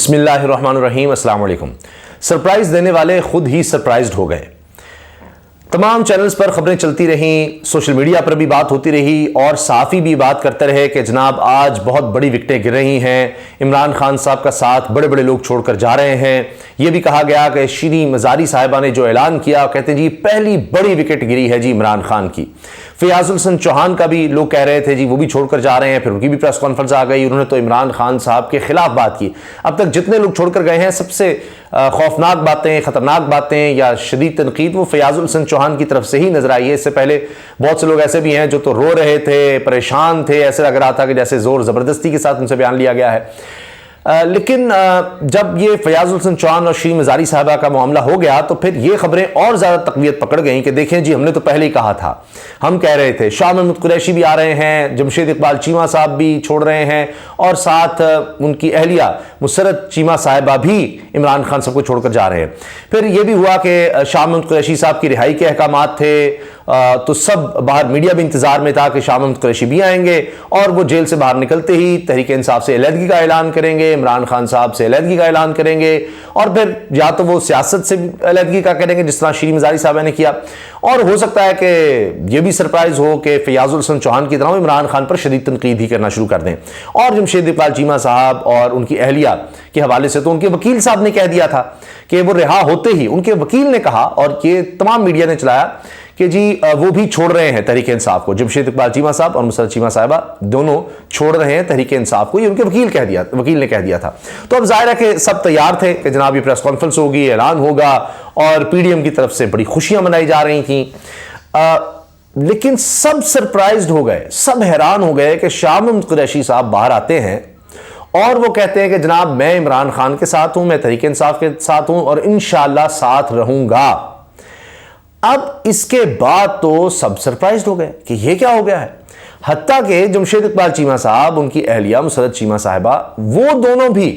बिस्मिल्लाहिर्रहमानिर्रहीम, अस्सलाम वालेकुम। सरप्राइज देने वाले खुद ही सरप्राइज्ड हो गए। तमाम चैनल्स पर खबरें चलती रहीं, सोशल मीडिया पर भी बात होती रही और साफ़ी भी बात करते रहे कि जनाब आज बहुत बड़ी विकेटें गिर रही हैं, इमरान खान साहब का साथ बड़े बड़े लोग छोड़कर जा रहे हैं। यह भी कहा गया कि शीरीन मज़ारी साहिबा ने जो ऐलान किया, कहते हैं जी पहली बड़ी विकेट गिरी है जी इमरान खान की। फयाजुल हसन चौहान का भी लोग कह रहे थे जी वो भी छोड़कर जा रहे हैं, फिर उनकी भी प्रेस कॉन्फ्रेंस आ गई, उन्होंने तो इमरान खान साहब के खिलाफ बात की। अब तक जितने लोग छोड़कर गए हैं सबसे खौफनाक बातें, खतरनाक बातें या शदीद तनकीद वो फयाजुल हसन चौहान की तरफ से ही नजर आई है। इससे पहले बहुत से लोग ऐसे भी हैं जो तो रो रहे थे, परेशान थे, ऐसे लग रहा था कि जैसे जोर जबरदस्ती के साथ उनसे बयान लिया गया है। लेकिन जब ये फयाजुल हसन चौहान और शीरीन मज़ारी साहबा का मामला हो गया तो फिर ये खबरें और ज़्यादा तक़वियत पकड़ गई कि देखें जी हमने तो पहले ही कहा था, हम कह रहे थे शाह महमूद कुरैशी भी आ रहे हैं, जमशेद इकबाल चीमा साहब भी छोड़ रहे हैं और साथ उनकी अहलिया मुसरत चीमा साहिबा भी इमरान खान साहब को छोड़कर जा रहे हैं। फिर यह भी हुआ कि शाह महमूद कुरैशी साहब की रिहाई के अहकामात थे, तो सब बाहर मीडिया भी इंतजार में था कि शाह महमूद कुरैशी भी आएंगे और वो जेल से बाहर निकलते ही तहरीक इंसाफ से अलहदगी का ऐलान करेंगे, इमरान खान साहब से अलहदगी का ऐलान करेंगे और फिर या तो वो सियासत से अलहदगी का करेंगे जिस तरह शीरीन मज़ारी साहबा ने किया, और हो सकता है कि यह भी सरप्राइज हो कि फयाजुल हसन चौहान की तरह इमरान खान पर शदीद तनकीद ही करना शुरू कर दें। और जमशेद इकबाल चीमा साहब और उनकी अहलिया के हवाले से तो उनके वकील साहब ने कह दिया था कि वो रिहा होते ही, उनके वकील ने कहा और ये तमाम मीडिया ने चलाया कि जी वो भी छोड़ रहे हैं तहरीक इंसाफ को। जमशेद इकबाल चीमा साहब और मुसरत चीमा साहिबा दोनों छोड़ रहे हैं तहरीक इंसाफ को, ये उनके वकील ने कह दिया था। तो अब जाहिर है कि सब तैयार थे कि जनाब ये प्रेस कॉन्फ्रेंस होगी, ऐलान होगा और पीडीएम की तरफ से बड़ी खुशियां मनाई जा रही थी। लेकिन सब सरप्राइज्ड हो गए, सब हैरान हो गए कि शाह महमूद कुरैशी साहब बाहर आते हैं और वो कहते हैं कि जनाब मैं इमरान खान के साथ हूं, मैं तहरीक इंसाफ के साथ हूं और इंशाअल्लाह साथ रहूंगा। अब इसके बाद तो सब सरप्राइज्ड हो गए कि ये क्या हो गया है। हत्ता के जमशेद इकबाल चीमा साहब, उनकी अहलिया मुसरत चीमा साहिबा, वो दोनों भी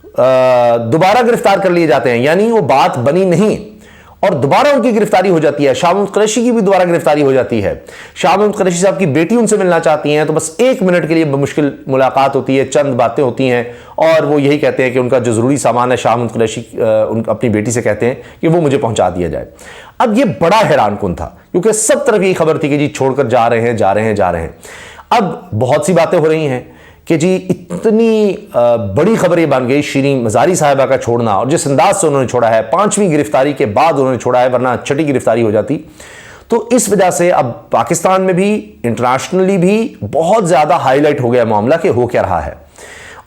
दोबारा गिरफ्तार कर लिए जाते हैं, यानी वो बात बनी नहीं और दोबारा उनकी गिरफ्तारी हो जाती है। शाह महमूद कुरैशी की भी दोबारा गिरफ्तारी हो जाती है। शाह महमूद कुरैशी साहब की बेटी उनसे मिलना चाहती हैं तो बस 1 मिनट के लिए मुश्किल मुलाकात होती है, चंद बातें होती हैं और वो यही कहते हैं कि उनका जो ज़रूरी सामान है शाह महमूद कुरैशी अपनी बेटी से कहते हैं कि वो मुझे पहुंचा दिया जाए। अब ये बड़ा हैरानकुन था क्योंकि सब तरफ यही खबर थी कि जी छोड़कर जा रहे हैं, जा रहे हैं, जा रहे हैं। अब बहुत सी बातें हो रही हैं कि जी इतनी बड़ी खबर ये बन गई शीरीन मज़ारी साहिबा का छोड़ना, और जिस अंदाज से उन्होंने छोड़ा है, 5वीं गिरफ्तारी के बाद उन्होंने छोड़ा है, वरना 6ठी गिरफ्तारी हो जाती। तो इस वजह से अब पाकिस्तान में भी, इंटरनेशनली भी बहुत ज़्यादा हाईलाइट हो गया मामला कि हो क्या रहा है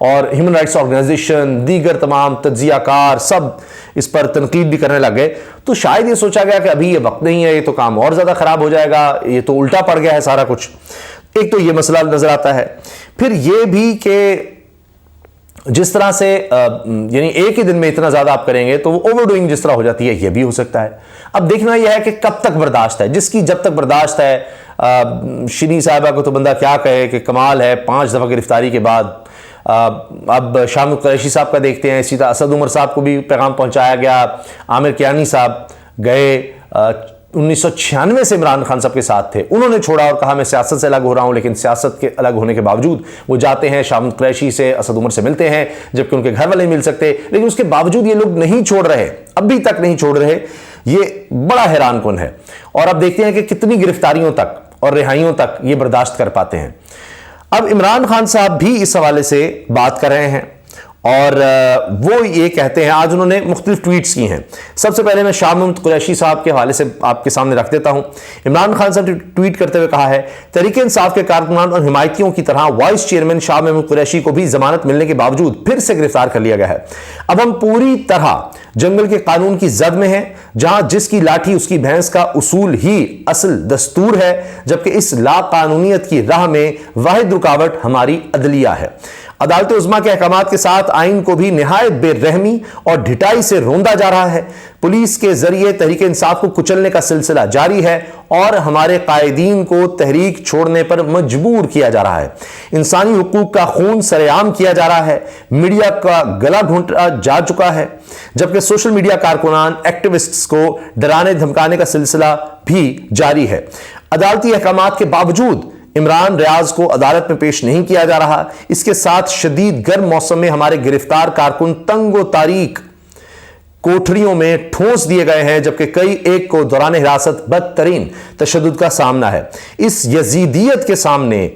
और ह्यूमन राइट्स ऑर्गेनाइजेशन, दीगर तमाम तज्जियाकार सब इस पर तनकीद भी करने लग गए। तो शायद ये सोचा गया कि अभी ये वक्त नहीं है, ये तो काम और ज़्यादा ख़राब हो जाएगा, ये तो उल्टा पड़ गया है सारा कुछ। एक तो ये मसला नज़र आता है, फिर ये भी कि जिस तरह से यानी एक ही दिन में इतना ज़्यादा आप करेंगे तो वो ओवरडूइंग जिस तरह हो जाती है, ये भी हो सकता है। अब देखना यह है कि कब तक बर्दाश्त है, जिसकी जब तक बर्दाश्त है। शीरीन साहिबा को तो बंदा क्या कहे कि कमाल है, 5 दफ़ा गिरफ्तारी के बाद। अब शाह महमूद कुरैशी साहब का देखते हैं, इसी तरह असद उमर साहब को भी पैगाम पहुंचाया गया। आमिर कियानी साहब गए 1996 से इमरान खान साहब के साथ थे, उन्होंने छोड़ा और कहा मैं सियासत से अलग हो रहा हूं, लेकिन सियासत के अलग होने के बावजूद वो जाते हैं शाह महमूद कुरैशी से, असद उमर से मिलते हैं, जबकि उनके घर वाले मिल सकते, लेकिन उसके बावजूद ये लोग नहीं छोड़ रहे, अभी तक नहीं छोड़ रहे। ये बड़ा हैरानकुन है और अब देखते हैं कि कितनी गिरफ्तारियों तक और रिहाइयों तक ये बर्दाश्त कर पाते हैं। अब इमरान खान साहब भी इस हवाले से बात कर रहे हैं और वो ये कहते हैं, आज उन्होंने मुख्तलिफ ट्वीट्स की हैं। सबसे पहले मैं शाह महमूद कुरैशी साहब के हवाले से आपके सामने रख देता हूं। इमरान खान साहब ने ट्वीट करते हुए कहा है, तहरीक इंसाफ के कारकुनान और हिमायतियों की तरह वाइस चेयरमैन शाह महमूद कुरैशी को भी जमानत मिलने के बावजूद फिर से गिरफ्तार कर लिया गया है। अब हम पूरी तरह जंगल के कानून की जद में हैं, जहां जिसकी लाठी उसकी भैंस का उसूल ही असल दस्तूर है, जबकि इस लाकानूनियत की राह में वाहिद रुकावट हमारी अदलिया है। अदालत उज़्मा के अहकामात के साथ आइन को भी निहायत बेरहमी और ढिठाई से रोंदा जा रहा है। पुलिस के जरिए तहरीक इंसाफ को कुचलने का सिलसिला जारी है और हमारे कायदीन को तहरीक छोड़ने पर मजबूर किया जा रहा है। इंसानी हुकूक का खून सरेआम किया जा रहा है। मीडिया का गला घोंटा जा चुका है, जबकि सोशल मीडिया कारकुनान, एक्टिविस्ट्स को डराने धमकाने का सिलसिला भी जारी है। अदालती अहकामात के बावजूद इमरान रियाज को अदालत में पेश नहीं किया जा रहा। इसके साथ शदीद गर्म मौसम में हमारे गिरफ्तार कारकुन तंगो तारीख कोठरियों में ठोंस दिए गए हैं, जबकि कई एक को दौरान हिरासत बदतरीन तशद्दुद का सामना है। इस यजीदियत के सामने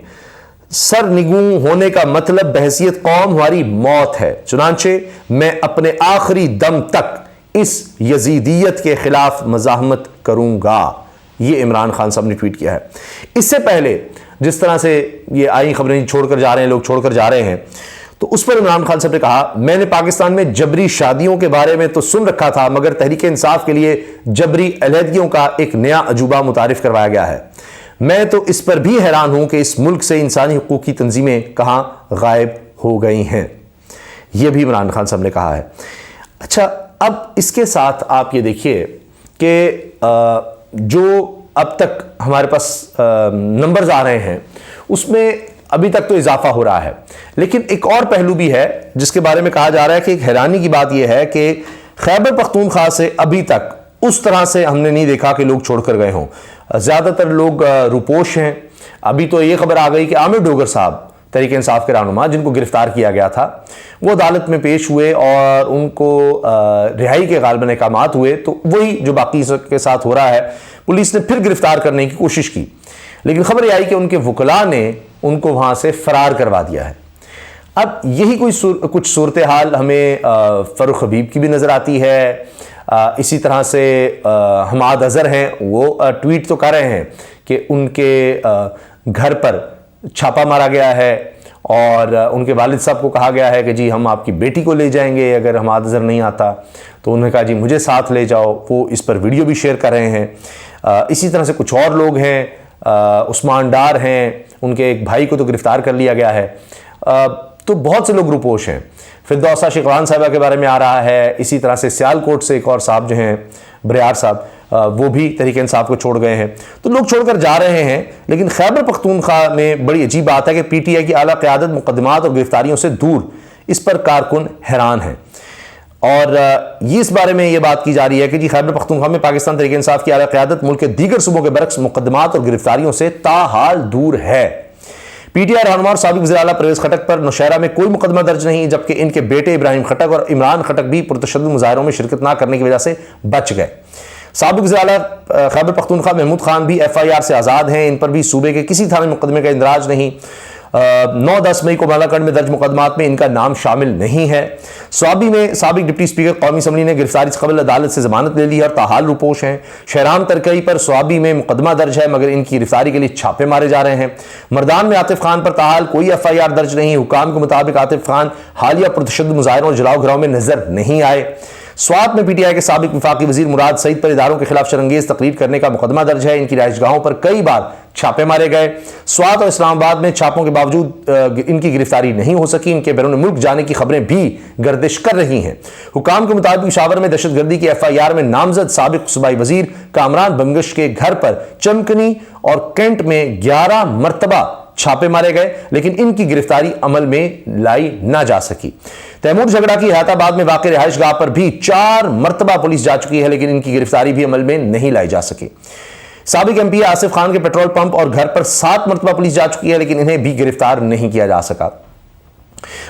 सरनिगू होने का मतलब बहसियत कौम हमारी मौत है। चुनांचे मैं अपने आखिरी दम तक इस यजीदियत के खिलाफ मज़ाहमत करूंगा। ये इमरान खान साहब ने ट्वीट किया है। इससे पहले जिस तरह से ये आई खबरें छोड़कर जा रहे हैं, लोग छोड़कर जा रहे हैं, तो उस पर इमरान खान साहब ने कहा, मैंने पाकिस्तान में जबरी शादियों के बारे में तो सुन रखा था, मगर तहरीक इंसाफ के लिए जबरी अलहदगियों का एक नया अजूबा मुतारिफ करवाया गया है। मैं तो इस पर भी हैरान हूं कि इस मुल्क से इंसानी हुकूक की तंजीमें कहां गायब हो गई हैं। यह भी इमरान खान साहब ने कहा है। अच्छा, अब इसके साथ आप ये देखिए कि जो अब तक हमारे पास नंबर्स आ रहे हैं उसमें अभी तक तो इजाफा हो रहा है, लेकिन एक और पहलू भी है जिसके बारे में कहा जा रहा है कि एक हैरानी की बात यह है कि खैबर पख्तूनख्वा से अभी तक उस तरह से हमने नहीं देखा कि लोग छोड़कर गए हों। ज़्यादातर लोग रुपोश हैं। अभी तो ये खबर आ गई कि आमिर डोगर साहब तहरीक इंसाफ के रहनुमा जिनको गिरफ्तार किया गया था, वो अदालत में पेश हुए और उनको रिहाई के गालिबन अहकामात हुए। तो वही जो बाकी के साथ हो रहा है, पुलिस ने फिर गिरफ्तार करने की कोशिश की, लेकिन खबर यह आई कि उनके वकला ने उनको वहां से फरार करवा दिया है। अब यही कुछ सूरत हाल हमें फरूख हबीब की भी नज़र आती है। इसी तरह से हमाद अजहर हैं, वो ट्वीट तो कर रहे हैं कि उनके घर पर छापा मारा गया है और उनके वालिद साहब को कहा गया है कि जी हम आपकी बेटी को ले जाएंगे अगर हमाद अजहर नहीं आता। तो उन्होंने कहा जी मुझे साथ ले जाओ। वो इस पर वीडियो भी शेयर कर रहे हैं। इसी तरह से कुछ और लोग हैं, उस्मान डार हैं, उनके एक भाई को तो गिरफ्तार कर लिया गया है। तो बहुत से लोग रुपोश हैं। फिरदौसा शिकवान साहबा के बारे में आ रहा है। इसी तरह से सियालकोट से एक और साहब जो हैं बरियार साहब, वो भी तहरीक इंसाफ को छोड़ गए हैं। तो लोग छोड़कर जा रहे हैं, लेकिन खैबर पख्तूनख्वा में बड़ी अजीब बात है कि पीटीआई की आला क़यादत मुकदमात और गिरफ्तारियों से दूर। इस पर कारकुन हैरान हैं और ये इस बारे में ये बात की जा रही है कि जी खैबर पख्तूनख्वा में पाकिस्तान तहरीक इंसाफ की आला क़यादत मुल्क के दीगर सूबों के बरक्स मुकदमात और गिरफ्तारियों से ताहाल दूर है। पीटीआई रहनुमा और साबिक वज़ीर आला परवेज़ खटक पर नौशहरा में कोई मुकदमा दर्ज नहीं, जबकि इनके बेटे इब्राहिम खटक और इमरान खटक भी पुरतशद्दुद मुजाहिरों में शिरकत न करने की वजह से बच गए। साबिक वज़ीर आला खैबर पख्तूनख्वा महमूद खान भी FIR से आज़ाद हैं। इन पर भी सूबे के किसी थाने मुकदमे का इंदराज नहीं। 9-10 मई को बालाकंड में दर्ज मुकदमात में इनका नाम शामिल नहीं है। स्वाबी में साबिक डिप्टी स्पीकर कौमी असम्बली ने गिरफ्तारी से कबल अदालत से जमानत ले ली है और ताहाल रुपोश हैं। शहरान तरकई पर स्वाबी में मुकदमा दर्ज है, मगर इनकी गिरफ्तारी के लिए छापे मारे जा रहे हैं। मर्दान में आतिफ खान पर ताहाल कोई FIR दर्ज नहीं। हुकाम के मुताबिक आतिफ खान हालिया पुरतशद्दुद मुजाहिरों और जलाओ घराव में नजर नहीं आए। स्वात में पीटीआई के साबिक वफाकी वजीर मुराद सईद पर इदारों के खिलाफ शरंगेज तकरीर करने का मुकदमा दर्ज है। इनकी रिहाइशगाहों पर कई बार छापे मारे गए। स्वात और इस्लामाबाद में छापों के बावजूद इनकी गिरफ्तारी नहीं हो सकी। इनके बैरून मुल्क जाने की खबरें भी गर्दिश कर रही हैं। हुकाम के मुताबिक पेशावर में दहशतगर्दी की FIR में नामजद साबिक सूबाई वजीर कामरान बंगश के घर पर चमकनी और कैंट में 11 मरतबा छापे मारे गए, लेकिन इनकी गिरफ्तारी अमल में लाई ना जा सकी। तैमूर झगड़ा की हैदराबाद में वाक़ रिहाइशगाह पर भी 4 मरतबा पुलिस जा चुकी है, लेकिन इनकी गिरफ्तारी भी अमल में नहीं लाई जा सकी। साबिक MP आसिफ खान के पेट्रोल पंप और घर पर 7 मरतबा पुलिस जा चुकी है, लेकिन इन्हें भी गिरफ्तार नहीं किया जा सका।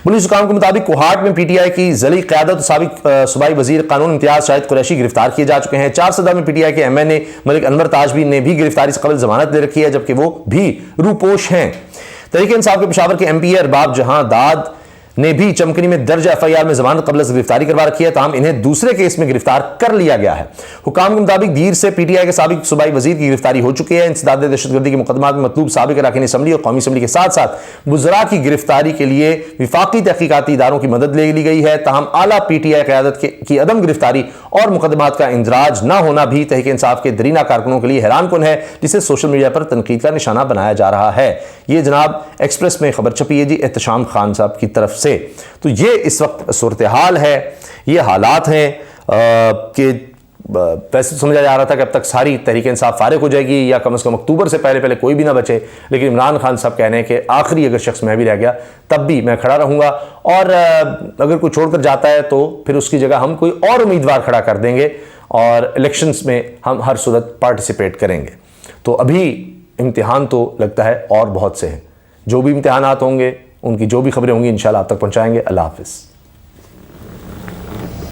पुलिस हुकाम के मुताबिक कोहाट में पीटीआई की जली क़यादत साबिक सूबाई वजीर कानून इम्तियाज शाहिद कुरैशी गिरफ्तार किए जा चुके हैं। 4 सदा में पीटीआई के MNA मलिक अनवर ताजबीन ने भी गिरफ्तारी से कबल जमानत ले रखी है, जबकि वो भी रुपोश हैं। तहरीक इंसाफ के पेशावर के MP अरबाब जहां दाद ने भी चमकनी में दर्ज FIR में जमानत कबल से गिरफ्तारी करवा रखी है, ताहम इन्हें दूसरे केस में गिरफ्तार कर लिया गया है। हुकाम के मुताबिक दीर से पीटीआई के साबिक सूबाई वजीर की गिरफ्तारी हो चुकी है। इंसदाद दहशतगर्दी के मुकदमात में मतलूब साबिक अरकान असम्बली और कौमी असम्बली के साथ साथ वज़रा की गिरफ्तारी के लिए विफाकी तहकीकाती इदारों की मदद ले ली गई है। ताहम आला पीटीआई क़यादत की अदम गिरफ्तारी और मुकदमात का इंदराज न होना भी तहरीक इंसाफ के दरीना कारकुनों के लिए हैरानकुन है, जिसे सोशल मीडिया पर तनकीद का निशाना बनाया जा रहा है। ये जनाब एक्सप्रेस में खबर छपी है जी एहतशाम खान साहब की तरफ से। तो ये इस वक्त सूरत हाल है, ये हालात हैं कि वैसे समझा जा रहा था कि अब तक सारी तहरीक इंसाफ फारिग हो जाएगी या कम से कम अक्टूबर से पहले पहले कोई भी ना बचे, लेकिन इमरान खान साहब कह रहे हैं कि आखिरी अगर शख्स मैं भी रह गया तब भी मैं खड़ा रहूँगा और अगर कोई छोड़कर जाता है तो फिर उसकी जगह हम कोई और उम्मीदवार खड़ा कर देंगे और इलेक्शंस में हम हर सूरत पार्टिसिपेट करेंगे। तो अभी इम्तिहान तो लगता है और बहुत से हैं। जो भी इम्तिहानात होंगे, उनकी जो भी खबरें होंगी इंशाल्लाह आप तक पहुंचाएंगे। अल्लाह हाफिज़।